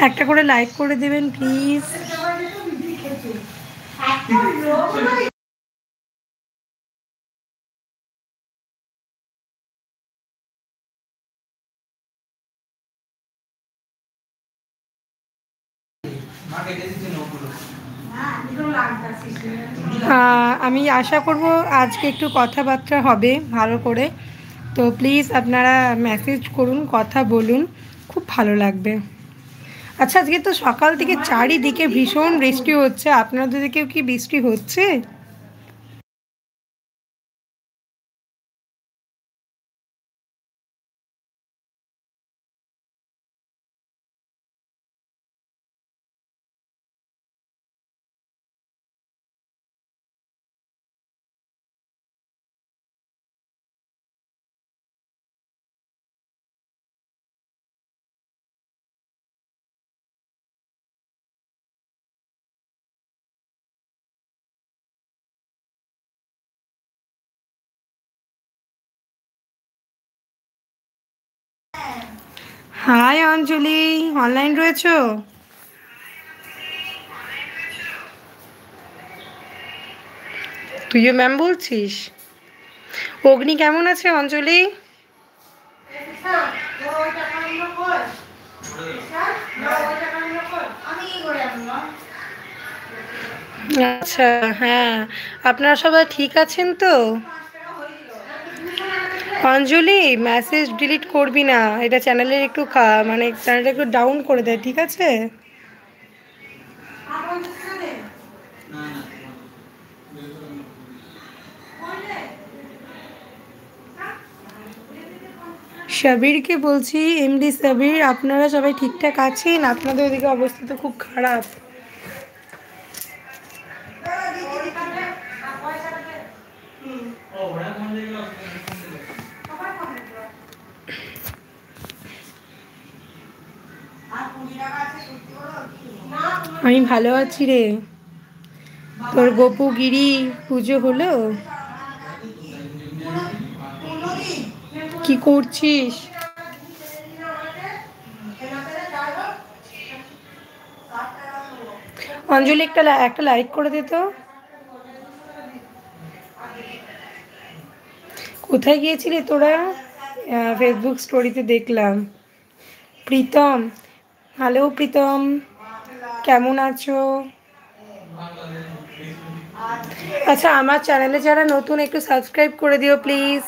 একটা করে লাইক করে দেবেন প্লিজ। আমি আশা করব আজকে একটু কথাবার্তা হবে ভালো করে, তো প্লিজ আপনারা মেসেজ করুন, কথা বলুন, খুব ভালো লাগবে। আচ্ছা, আজকে তো সকাল থেকে চারিদিকে ভীষণ বৃষ্টি হচ্ছে, আপনাদের দিকেও কি বৃষ্টি হচ্ছে? হাই অঞ্জলি, অনলাইন রয়েছো? তুইও ম্যাম বলছিস? অগ্নি কেমন আছে অঞ্জলি? আচ্ছা, হ্যাঁ, আপনারা সবাই ঠিক আছেন তো? অঞ্জলি, মেসেজ ডিলিট করবি না, এটা চ্যানেলের একটু মানে চ্যানেলটা একটু ডাউন করে দেয়, ঠিক আছে? সাবিরকে বলছি, এমডি সাবির, আপনারা সবাই ঠিকঠাক আছেন? আপনাদের ওদিকে অবস্থা তো খুব খারাপ। আমি ভালো আছি রে। তোর গোপুগিরি পুজো হলো? কি করছিস? অঞ্জলি, একটা লাইক করে দে তো। কোথায় গিয়েছিলি তোরা? ফেসবুক স্টোরিতে দেখলাম। প্রীতম, হ্যালো প্রীতম, কেমন আছো? আচ্ছা, আমার চ্যানেলে যারা নতুন একটু সাবস্ক্রাইব করে দিও প্লিজ।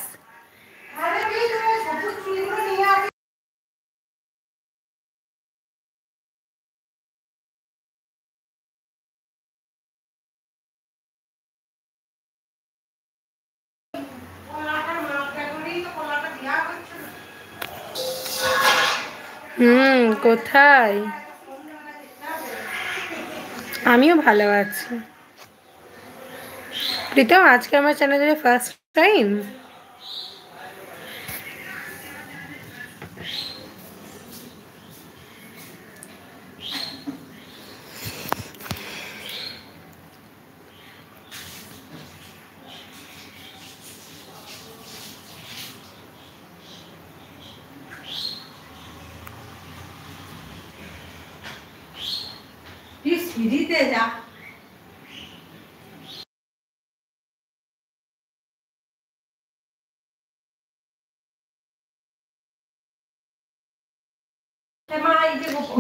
কোথায়? আমিও ভালো আছি। প্রীতম, আজকে আমার চ্যানেলে ফার্স্ট টাইম। সিঁড়িতে যা।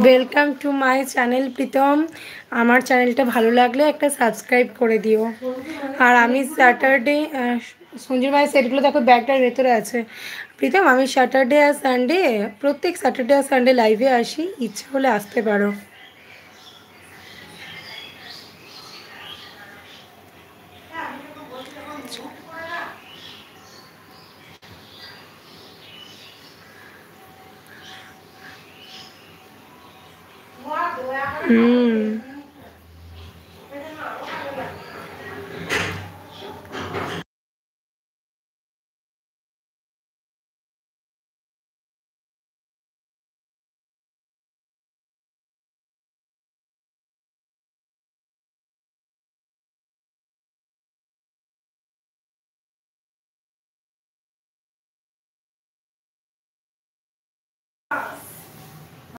Welcome to my channel Pritam. আমার চ্যানেলটা ভালো লাগলে একটা সাবস্ক্রাইব করে দিও। আর আমি স্যাটারডে, সঞ্জুর মায়ের সেটগুলো দেখো ব্যাগটার ভেতরে আছে। প্রীতম, আমি স্যাটারডে আর সানডে, প্রত্যেক স্যাটারডে আর সানডে লাইভে আসি, ইচ্ছে হলে আসতে পারো।